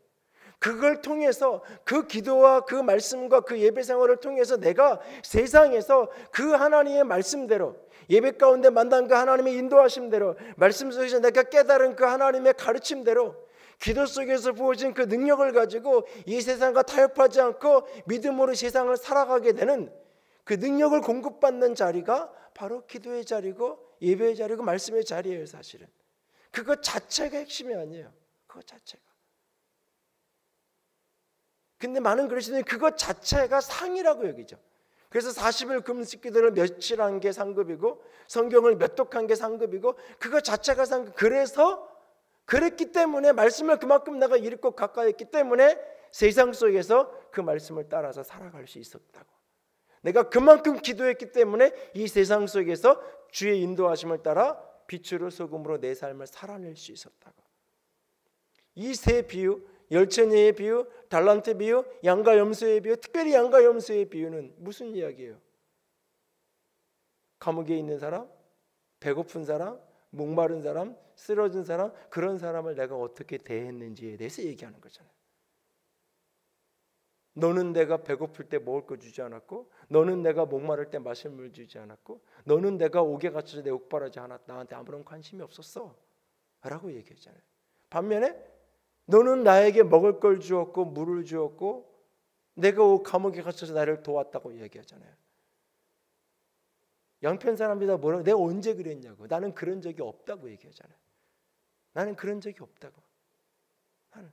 [SPEAKER 1] 그걸 통해서 그 기도와 그 말씀과 그 예배 생활을 통해서 내가 세상에서 그 하나님의 말씀대로 예배 가운데 만난 그 하나님의 인도하심대로 말씀 속에서 내가 깨달은 그 하나님의 가르침대로 기도 속에서 부어진 그 능력을 가지고 이 세상과 타협하지 않고 믿음으로 세상을 살아가게 되는 그 능력을 공급받는 자리가 바로 기도의 자리고 예배의 자리고 말씀의 자리예요. 사실은 그것 자체가 핵심이 아니에요. 그것 자체가. 근데 많은 그리스도인이 그것 자체가 상이라고 여기죠. 그래서 40일 금식 기도를 며칠 한 게 상급이고 성경을 몇 독 한 게 상급이고 그것 자체가 상급. 그래서 그랬기 때문에 말씀을 그만큼 내가 읽고 가까이 했기 때문에 세상 속에서 그 말씀을 따라서 살아갈 수 있었다고. 내가 그만큼 기도했기 때문에 이 세상 속에서 주의 인도하심을 따라 빛으로 소금으로 내 삶을 살아낼 수 있었다고. 이 세 비유, 열처녀의 비유, 달란트 비유, 양과 염소의 비유, 특별히 양과 염소의 비유는 무슨 이야기예요? 감옥에 있는 사람, 배고픈 사람, 목마른 사람, 쓰러진 사람, 그런 사람을 내가 어떻게 대했는지에 대해서 얘기하는 거잖아요. 너는 내가 배고플 때 먹을 거 주지 않았고, 너는 내가 목마를 때 마실 물 주지 않았고, 너는 내가 옥에 갇혀서 내 옥바라지 않았다. 나한테 아무런 관심이 없었어 라고 얘기했잖아요. 반면에 너는 나에게 먹을 걸 주었고 물을 주었고 내가 감옥에 갇혀서 나를 도왔다고 얘기하잖아요. 양편 사람들이 다 뭐라고? 내가 언제 그랬냐고. 나는 그런 적이 없다고 얘기하잖아요. 나는 그런 적이 없다고. 나는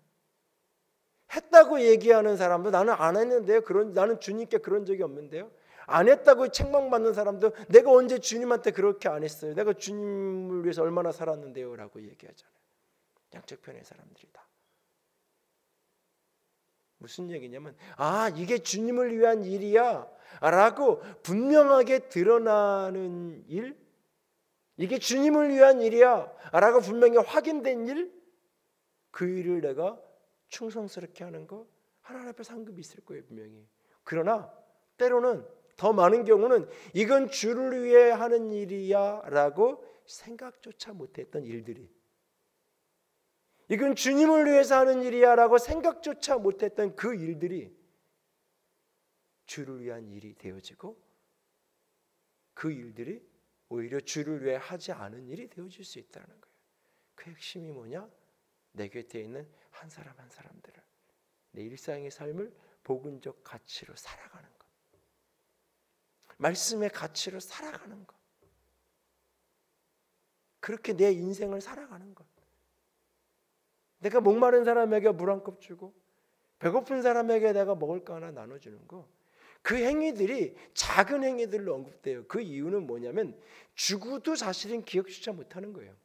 [SPEAKER 1] 했다고 얘기하는 사람도 나는 안 했는데요. 나는 주님께 그런 적이 없는데요. 안 했다고 책망받는 사람도 내가 언제 주님한테 그렇게 안 했어요. 내가 주님을 위해서 얼마나 살았는데요 라고 얘기하잖아요. 양쪽 편의 사람들이다. 무슨 얘기냐면 이게 주님을 위한 일이야 라고 분명하게 드러나는 일, 이게 주님을 위한 일이야 라고 분명히 확인된 일, 그 일을 내가 충성스럽게 하는 거 하나님 앞에 상급이 있을 거예요 분명히. 그러나 때로는 더 많은 경우는 이건 주를 위해 하는 일이야 라고 생각조차 못했던 일들이, 이건 주님을 위해서 하는 일이야 라고 생각조차 못했던 그 일들이 주를 위한 일이 되어지고, 그 일들이 오히려 주를 위해 하지 않은 일이 되어질 수 있다는 거예요. 그 핵심이 뭐냐? 내 곁에 있는 한 사람 한 사람들을 내 일상의 삶을 복음적 가치로 살아가는 것, 말씀의 가치로 살아가는 것, 그렇게 내 인생을 살아가는 것. 내가 목마른 사람에게 물 한 컵 주고 배고픈 사람에게 내가 먹을 거 하나 나눠주는 거, 그 행위들이 작은 행위들로 언급돼요. 그 이유는 뭐냐면 죽어도 사실은 기억조차 못하는 거예요.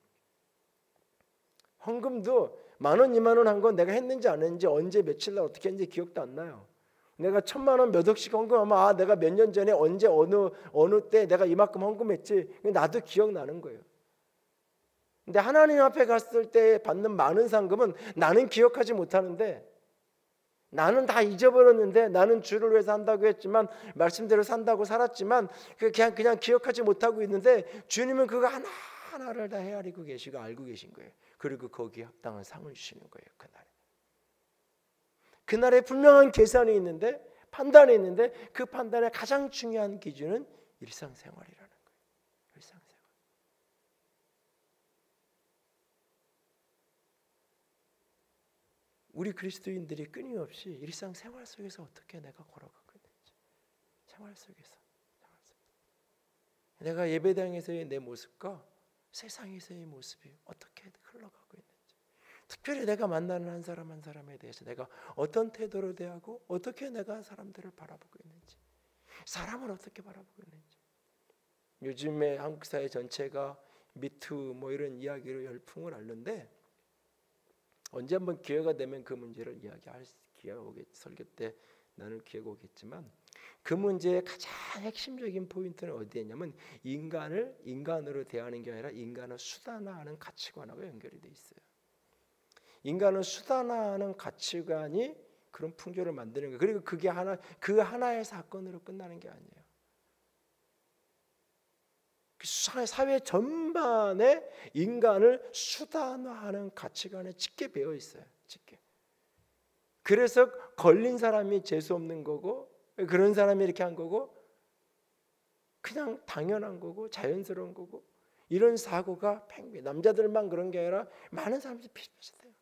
[SPEAKER 1] 헌금도 10,000원, 20,000원 한 건 내가 했는지 안 했는지 언제 며칠 날 어떻게 했는지 기억도 안 나요. 내가 1,000,000원 몇 억씩 헌금하면 내가 몇 년 전에 언제 어느 때 내가 이만큼 헌금했지, 나도 기억나는 거예요. 근데 하나님 앞에 갔을 때 받는 많은 상금은 나는 기억하지 못하는데, 나는 다 잊어버렸는데, 나는 주를 위해서 한다고 했지만 말씀대로 산다고 살았지만 그냥 기억하지 못하고 있는데, 주님은 그거 하나하나를 다 헤아리고 계시고 알고 계신 거예요. 그리고 거기에 합당한 상을 주시는 거예요. 그날에 분명한 계산이 있는데, 판단이 있는데, 그 판단의 가장 중요한 기준은 일상생활이라는 거예요. 일상생활. 우리 그리스도인들이 끊임없이 일상생활 속에서 어떻게 내가 걸어가고 있는지, 생활 속에서 내가 예배당에서의 내 모습과 세상에서의 모습이 어떻게 흘러가고 있는지, 특별히 내가 만나는 한 사람 한 사람에 대해서 내가 어떤 태도로 대하고 어떻게 내가 사람들을 바라보고 있는지, 사람을 어떻게 바라보고 있는지. 요즘에 한국 사회 전체가 미투 이런 이야기로 열풍을 앓는데, 언제 한번 기회가 되면 그 문제를 이야기할 설교 때 나눌 기회가 오겠지만 그 문제의 가장 핵심적인 포인트는 어디에 있냐면 인간을 인간으로 대하는 게 아니라 인간을 수단화하는 가치관하고 연결이 돼 있어요. 인간을 수단화하는 가치관이 그런 풍조를 만드는 거예요. 그리고 그게 그 하나의 사건으로 끝나는 게 아니에요. 사회 전반에 인간을 수단화하는 가치관에 짙게 배어 있어요. 짙게. 그래서 걸린 사람이 재수 없는 거고 그런 사람이 이렇게 한 거고 그냥 당연한 거고 자연스러운 거고 이런 사고가 남자들만 그런 게 아니라 많은 사람들이 비슷해요.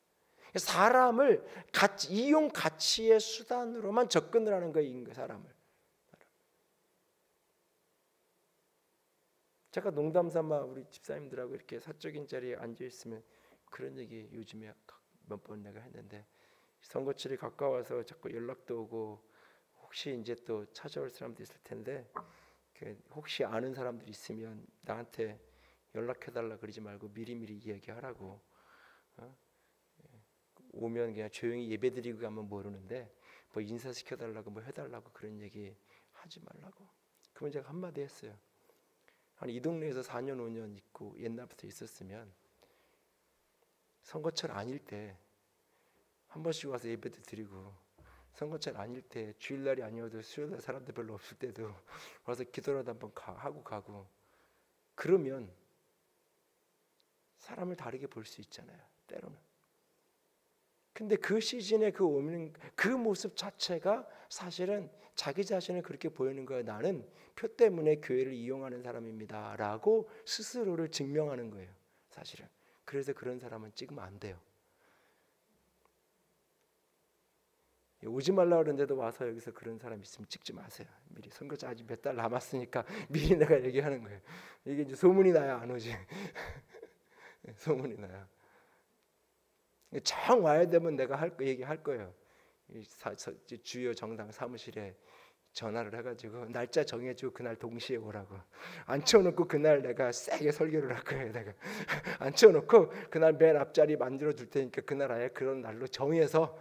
[SPEAKER 1] 사람을 이용 가치의 수단으로만 접근을 하는 거예요. 사람을. 제가 농담삼아 우리 집사님들하고 이렇게 사적인 자리에 앉아 있으면 그런 얘기 요즘에 몇 번 내가 했는데 선거철이 가까워서 자꾸 연락도 오고 혹시 이제 또 찾아올 사람도 있을 텐데 혹시 아는 사람들 있으면 나한테 연락해달라 그러지 말고 미리미리 이야기하라고. 오면 그냥 조용히 예배드리고 가면 모르는데 뭐 인사시켜달라고 뭐 해달라고 그런 얘기 하지 말라고. 그러면 제가 한마디 했어요. 이 동네에서 4년 5년 있고 옛날부터 있었으면 선거철 아닐 때 한 번씩 와서 예배도 드리고 선거철 아닐 때 주일날이 아니어도 수요일날 사람들 별로 없을 때도 와서 기도라도 한번 하고 가고 그러면 사람을 다르게 볼 수 있잖아요. 때로는. 근데 그 시즌에 그 모습 자체가 사실은 자기 자신을 그렇게 보이는 거예요. 나는 표 때문에 교회를 이용하는 사람입니다 라고 스스로를 증명하는 거예요. 사실은. 그래서 그런 사람은 찍으면 안 돼요. 오지 말라 그러는데도 와서 여기서 그런 사람 있으면 찍지 마세요. 미리 선거자 아직 몇 달 남았으니까 미리 내가 얘기하는 거예요. 이게 이제 소문이 나야 안 오지. 소문이 나야. 정 와야 되면 내가 얘기할 거예요. 주요 정당 사무실에 전화를 해가지고 날짜 정해주고 그날 동시에 오라고. 앉혀놓고 그날 내가 세게 설교를 할 거예요. 내가 앉혀놓고 그날 맨 앞자리 만들어 줄 테니까 그날 아예 그런 날로 정해서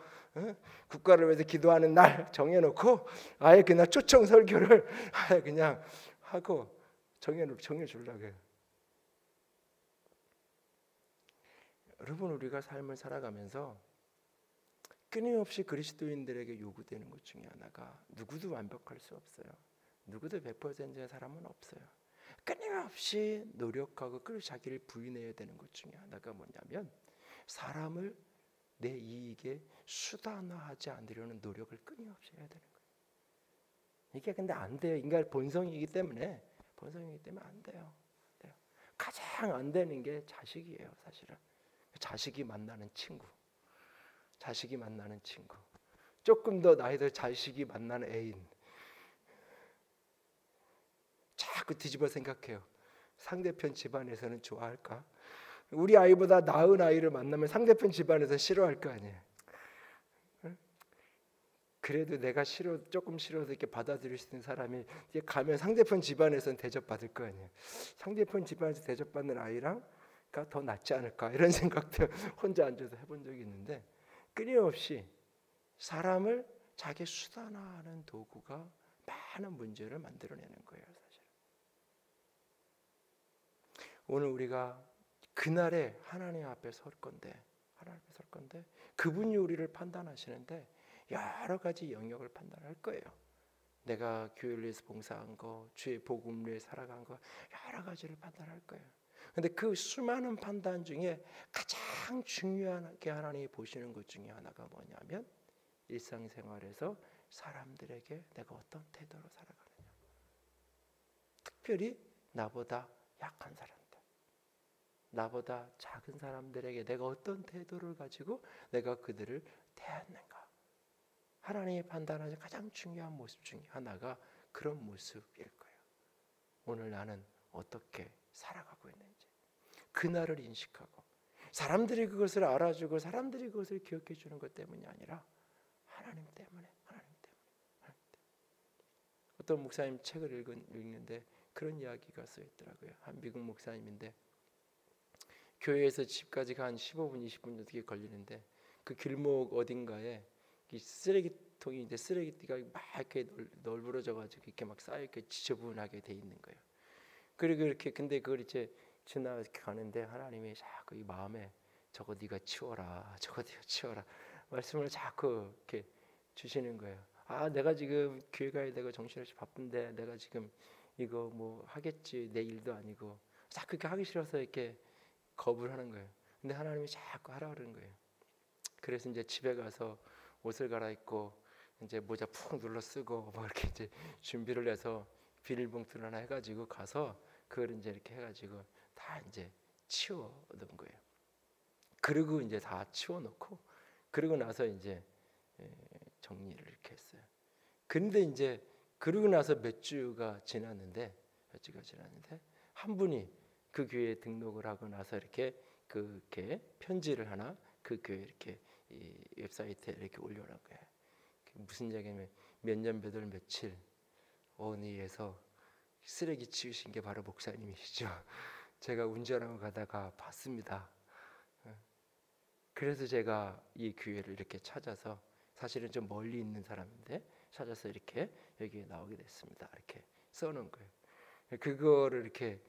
[SPEAKER 1] 국가를 위해서 기도하는 날 정해놓고 아예 그날 초청 설교를 아예 그냥 하고 정해주려고 해요. 여러분 우리가 삶을 살아가면서 끊임없이 그리스도인들에게 요구되는 것 중에 하나가 누구도 완벽할 수 없어요. 누구도 100%의 사람은 없어요. 끊임없이 노력하고 그리고 자기를 부인해야 되는 것 중에 하나가 뭐냐면 사람을 내 이익에 수단화하지 않으려는 노력을 끊임없이 해야 되는 거예요. 이게 근데 안 돼요. 인간의 본성이기 때문에 안 돼요. 가장 안 되는 게 자식이에요. 사실은. 자식이 만나는 친구. 조금 더 나이 들 자식이 만나는 애인. 자꾸 뒤집어 생각해요. 상대편 집안에서는 좋아할까? 우리 아이보다 나은 아이를 만나면 상대편 집안에서 싫어할 거 아니에요. 그래도 내가 조금 싫어도 이렇게 받아들일 수 있는 사람이 이제 가면 상대편 집안에서는 대접받을 거 아니에요. 상대편 집안에서 대접받는 아이랑 더 낫지 않을까 이런 생각도 혼자 앉아서 해본 적이 있는데 끊임없이 사람을 자기 수단화하는 도구가 많은 문제를 만들어내는 거예요. 사실. 오늘 우리가 그날에 하나님 앞에 설 건데 그분이 우리를 판단하시는데 여러 가지 영역을 판단할 거예요. 내가 교회를 위해서 봉사한 거, 주의 복음을 위해 살아간 거 여러 가지를 판단할 거예요. 근데 그 수많은 판단 중에 가장 중요하게 하나님이 보시는 것 중에 하나가 뭐냐면 일상생활에서 사람들에게 내가 어떤 태도로 살아가느냐. 특별히 나보다 약한 사람들, 나보다 작은 사람들에게 내가 어떤 태도를 가지고 내가 그들을 대했는가. 하나님이 판단하는 가장 중요한 모습 중에 하나가 그런 모습일 거예요. 오늘 나는 어떻게 살아가고 있는지 그날을 인식하고 사람들이 그것을 알아주고 사람들이 그것을 기억해 주는 것 때문이 아니라 하나님 때문에. 어떤 목사님 책을 읽는데 그런 이야기가 써 있더라고요. 한 미국 목사님인데 교회에서 집까지 한 15분 20분 어떻게 걸리는데 그 길목 어딘가에 이 쓰레기통이 이제 쓰레기가 막 이렇게 널브러져 가지고 이렇게 막 쌓여 이렇게 지저분하게 돼 있는 거예요. 그리고 이렇게 근데 그걸 이제 지나가는데 하나님이 자꾸 이 마음에 저거 네가 치워라, 저거 네가 치워라 말씀을 자꾸 이렇게 주시는 거예요. 아, 내가 지금 교회 가야 되고 정신없이 바쁜데 내가 지금 이거 뭐 하겠지, 내 일도 아니고 자꾸 이렇게 하기 싫어서 이렇게 겁을 하는 거예요. 근데 하나님이 자꾸 하라 그러는 거예요. 그래서 이제 집에 가서 옷을 갈아입고 이제 모자 푹 눌러 쓰고 뭐 이렇게 이제 준비를 해서 비닐봉투를 하나 해가지고 가서 그걸 이제 이렇게 해가지고 다 이제 치워놓은 거예요. 그리고 이제 다 치워놓고 그러고 나서 이제 정리를 이렇게 했어요. 근데 이제 그러고 나서 몇 주가 지났는데 한 분이 그 교회에 등록을 하고 나서 이렇게 그렇게 편지를 하나 그 교회 이렇게 이 웹사이트에 이렇게 올려놓은 거예요. 무슨 얘기냐면 몇 년 몇 월 며칠 어디에서 쓰레기 치우신 게 바로 목사님이시죠. 제가 운전하고 가다가 봤습니다. 그래서 제가 이 교회를 이렇게 찾아서 사실은 좀 멀리 있는 사람인데 찾아서 이렇게 여기에 나오게 됐습니다. 이렇게 써놓은 거예요. 그거를 이렇게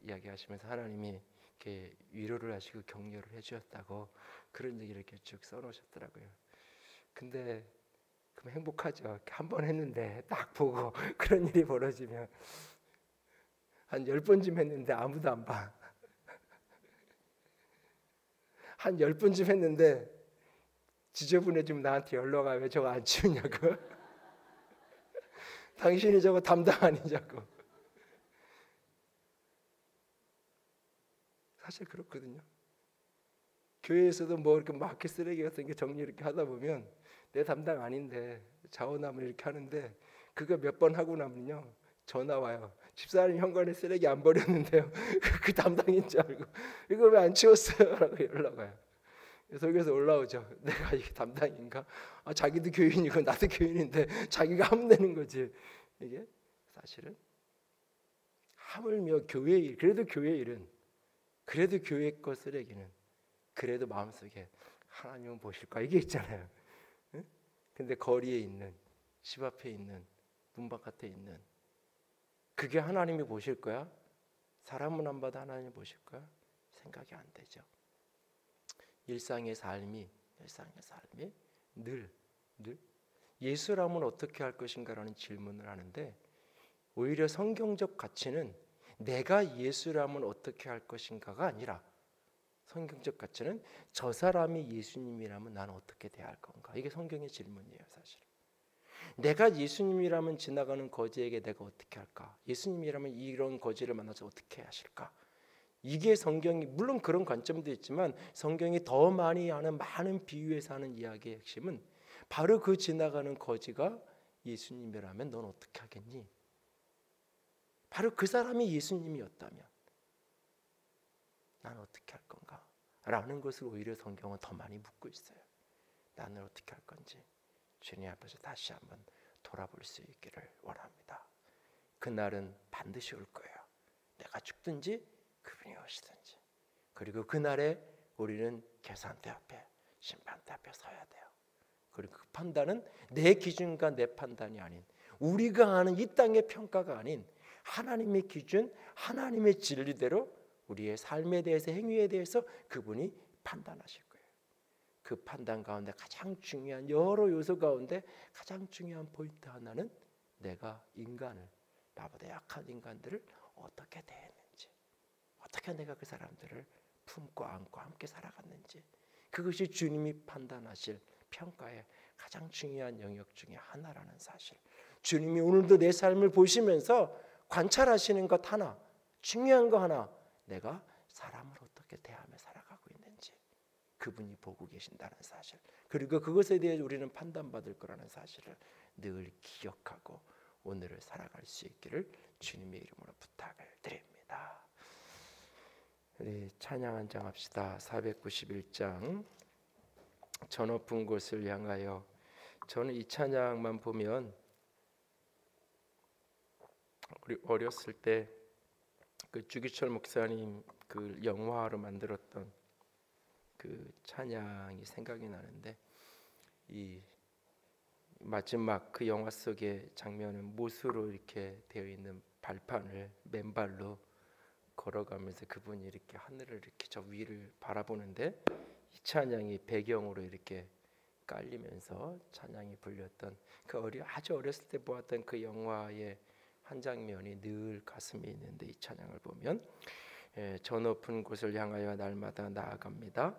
[SPEAKER 1] 이야기하시면서 하나님이 이렇게 위로를 하시고 격려를 해주셨다고 그런 얘기를 이렇게 쭉 써놓으셨더라고요. 근데 그럼 행복하죠. 한 번 했는데 딱 보고 그런 일이 벌어지면 한 10번쯤 했는데 아무도 안 봐. 한 10번쯤 했는데 지저분해지면 나한테 연락 와요. 왜 저거 안 치우냐고. 당신이 저거 담당 아니냐고. 사실 그렇거든요. 교회에서도 뭐 이렇게 막 쓰레기 같은 게 정리 이렇게 하다 보면 내 담당 아닌데 자원함을 이렇게 하는데 그거 몇 번 하고 나면요 전화 와요. 집사님 현관에 쓰레기 안 버렸는데요. 그 담당인 줄 알고 이거 왜 안 치웠어요? 라고 연락 와요. 속에서 올라오죠. 내가 이게 담당인가? 아, 자기도 교인이고 나도 교인인데 자기가 하면 되는 거지. 이게 사실은 하물며 교회 일, 그래도 교회 일은 그래도 교회 거 쓰레기는 그래도 마음속에 하나님은 보실까 이게 있잖아요. 응? 근데 거리에 있는 집 앞에 있는 문 바깥에 있는 그게 하나님이 보실 거야? 사람은 안 봐도 하나님이 보실 거야? 생각이 안 되죠. 일상의 삶이 늘 예수라면 어떻게 할 것인가라는 질문을 하는데 오히려 성경적 가치는 내가 예수라면 어떻게 할 것인가가 아니라 성경적 가치는 저 사람이 예수님이라면 나는 어떻게 대할 건가? 이게 성경의 질문이에요, 사실. 내가 예수님이라면 지나가는 거지에게 내가 어떻게 할까? 예수님이라면 이런 거지를 만나서 어떻게 하실까? 이게 성경이 물론 그런 관점도 있지만 성경이 더 많이 하는 많은 비유에서 하는 이야기의 핵심은 바로 그 지나가는 거지가 예수님이라면 넌 어떻게 하겠니? 바로 그 사람이 예수님이었다면 나는 어떻게 할 건가? 라는 것을 오히려 성경은 더 많이 묻고 있어요. 나는 어떻게 할 건지 주님 앞에서 다시 한번 돌아볼 수 있기를 원합니다. 그날은 반드시 올 거예요. 내가 죽든지 그분이 오시든지. 그리고 그날에 우리는 계산대 앞에 심판대 앞에 서야 돼요. 그리고 그 판단은 내 기준과 내 판단이 아닌 우리가 아는 이 땅의 평가가 아닌 하나님의 기준, 하나님의 진리대로 우리의 삶에 대해서 행위에 대해서 그분이 판단하실 거예요. 그 판단 가운데 가장 중요한 여러 요소 가운데 가장 중요한 포인트 하나는 내가 인간을 나보다 약한 인간들을 어떻게 대했는지 어떻게 내가 그 사람들을 품고 안고 함께 살아갔는지 그것이 주님이 판단하실 평가의 가장 중요한 영역 중에 하나라는 사실. 주님이 오늘도 내 삶을 보시면서 관찰하시는 것 하나, 중요한 거 하나, 내가 사람을 어떻게 대하며 살아가고 있는지 그분이 보고 계신다는 사실. 그리고 그것에 대해 우리는 판단받을 거라는 사실을 늘 기억하고 오늘을 살아갈 수 있기를 주님의 이름으로 부탁을 드립니다. 우리 찬양 한 장 합시다. 491장 저 높은 곳을 향하여. 저는 이 찬양만 보면 우리 어렸을 때 그 주기철 목사님 그 영화로 만들었던 그 찬양이 생각이 나는데 이 마지막 그 영화 속의 장면은 못으로 이렇게 되어 있는 발판을 맨발로 걸어가면서 그분이 이렇게 하늘을 이렇게 저 위를 바라보는데 이 찬양이 배경으로 이렇게 깔리면서 찬양이 불렸던 그 아주 어렸을 때 보았던 그 영화의 한 장면이 늘 가슴에 있는데, 이 찬양을 보면 저 높은 곳을 향하여 날마다 나아갑니다.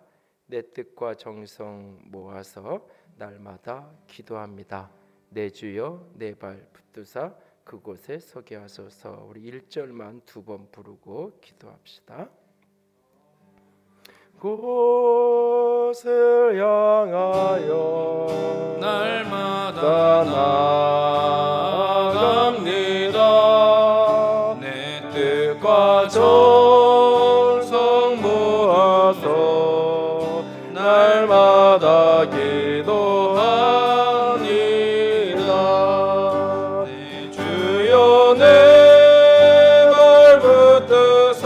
[SPEAKER 1] 내 뜻과 정성 모아서 날마다 기도합니다. 내 주여 내 발 붙드사 그곳에 서게 하소서. 우리 1절만 2번 부르고 기도합시다. 곳을 향하여 날마다 나아갑니다. 내 뜻과 정성 모아서 날마다 기도합니다. 주여 내 발 붙드사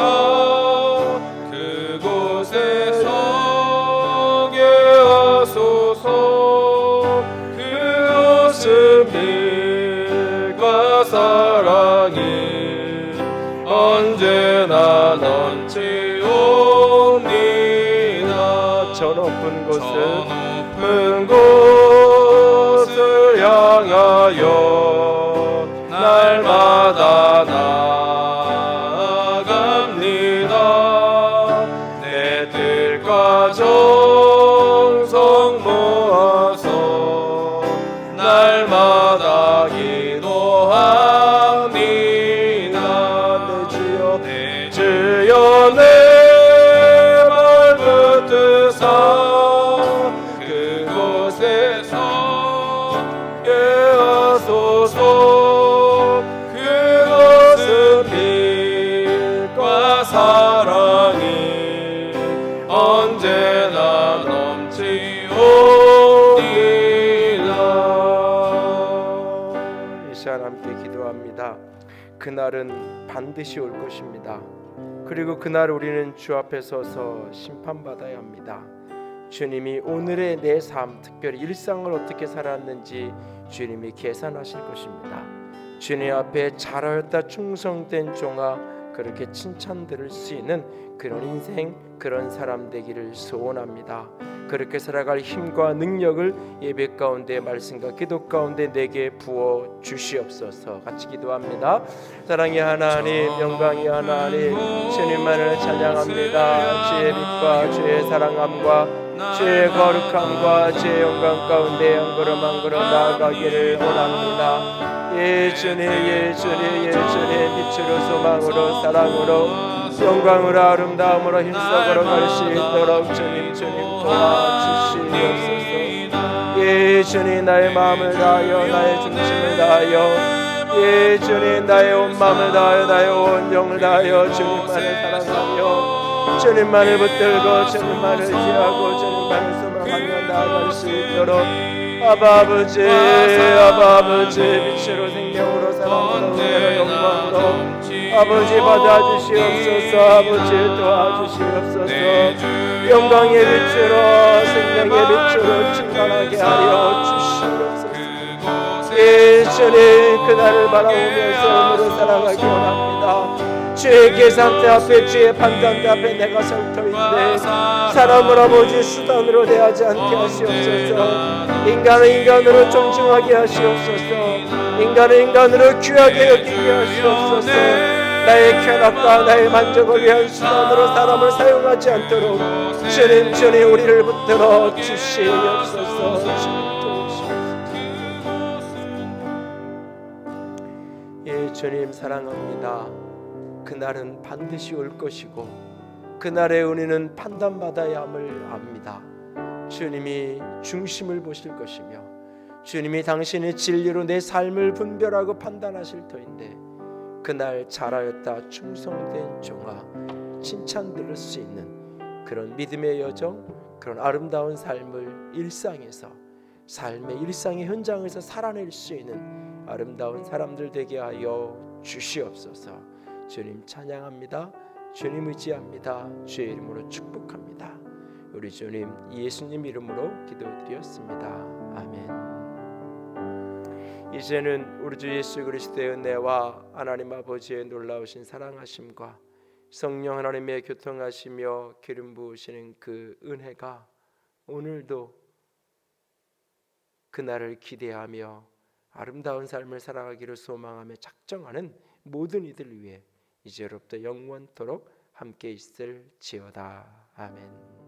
[SPEAKER 1] 그곳에 서게 하소서. 그곳은 빛과 사랑이 언제나 넘치옵니다. 저 높은 곳을 향하여 날마다 나아갑니다. 내 뜻과 정성 모아서 날마다 기도합니다. 내 주여 내 발 붙드사 그곳에 서게 하소서. 그것은 빛과 사랑이 언제나 넘치옵니다. 이 시간 함께 기도합니다. 그날은 반드시 올 것입니다. 그리고 그날 우리는 주 앞에 서서 심판받아야 합니다. 주님이 오늘의 내 삶, 특별히 일상을 어떻게 살았는지 주님이 계산하실 것입니다. 주님 앞에 잘하였다 충성된 종아, 그렇게 칭찬 들을 수 있는 그런 인생, 그런 사람 되기를 소원합니다. 그렇게 살아갈 힘과 능력을 예배 가운데 말씀과 기도 가운데 내게 부어 주시옵소서. 같이 기도합니다. 사랑의 하나님, 영광의 하나님, 주님만을 찬양합니다. 주의 빛과 주의 사랑함과 주의 거룩함과 주의 영광 가운데 한 걸음 한 걸음 나아가기를 원합니다. 예 주님, 예 주님, 예 주님, 빛으로 소망으로 사랑으로 영광으로 아름다움으로 힘써 걸어갈 수 있도록 주님 도와주시옵소서. 예 주님, 나의 마음을 다하여 나의 중심을 다하여, 예 주님, 나의 온 마음을 다하여 나의 온 영을 다하여 주님만을 사랑하며 주님만을 붙들고 주님만을 의지하고 주님만을 소망하며 나아갈 수 있도록 아바 아버지, 아바 아버지, 빛으로 생명으로 사랑으로 은혜로 영광으로 아버지 받아주시옵소서. 아버지 도와주시옵소서. 영광의 빛으로 생명의 빛으로 충만하게 하여 주시옵소서. 예 주님, 그날을 바라보면서 오늘을 살아가기 원합니다. 주의 계산대 앞에, 주의 판단대 앞에 내가 설 터인데 사람을 아버지 수단으로 대하지 않게 하시옵소서. 인간을 인간으로 존중하게 하시옵소서. 인간을 인간으로 귀하게 여기게 하시옵소서. 나의 쾌락과 나의 만족을 위한 수단으로 사람을 사용하지 않도록 주님 우리를 붙들어 주시옵소서. 예 주님, 사랑합니다. 그날은 반드시 올 것이고 그날의 은혜는 판단받아야 함을 압니다. 주님이 중심을 보실 것이며 주님이 당신의 진리로 내 삶을 분별하고 판단하실 터인데, 그날 잘하였다 충성된 종아, 칭찬 들을 수 있는 그런 믿음의 여정, 그런 아름다운 삶을 일상에서, 삶의 일상의 현장에서 살아낼 수 있는 아름다운 사람들 되게 하여 주시옵소서. 주님 찬양합니다. 주님 의지합니다. 주의 이름으로 축복합니다. 우리 주님 예수님 이름으로 기도드렸습니다. 아멘. 이제는 우리 주 예수 그리스도의 은혜와 하나님 아버지의 놀라우신 사랑하심과 성령 하나님의 교통하시며 기름 부으시는 그 은혜가 오늘도 그날을 기대하며 아름다운 삶을 살아가기를 소망하며 작정하는 모든 이들 위해 이제로부터 영원토록 함께 있을지어다. 아멘.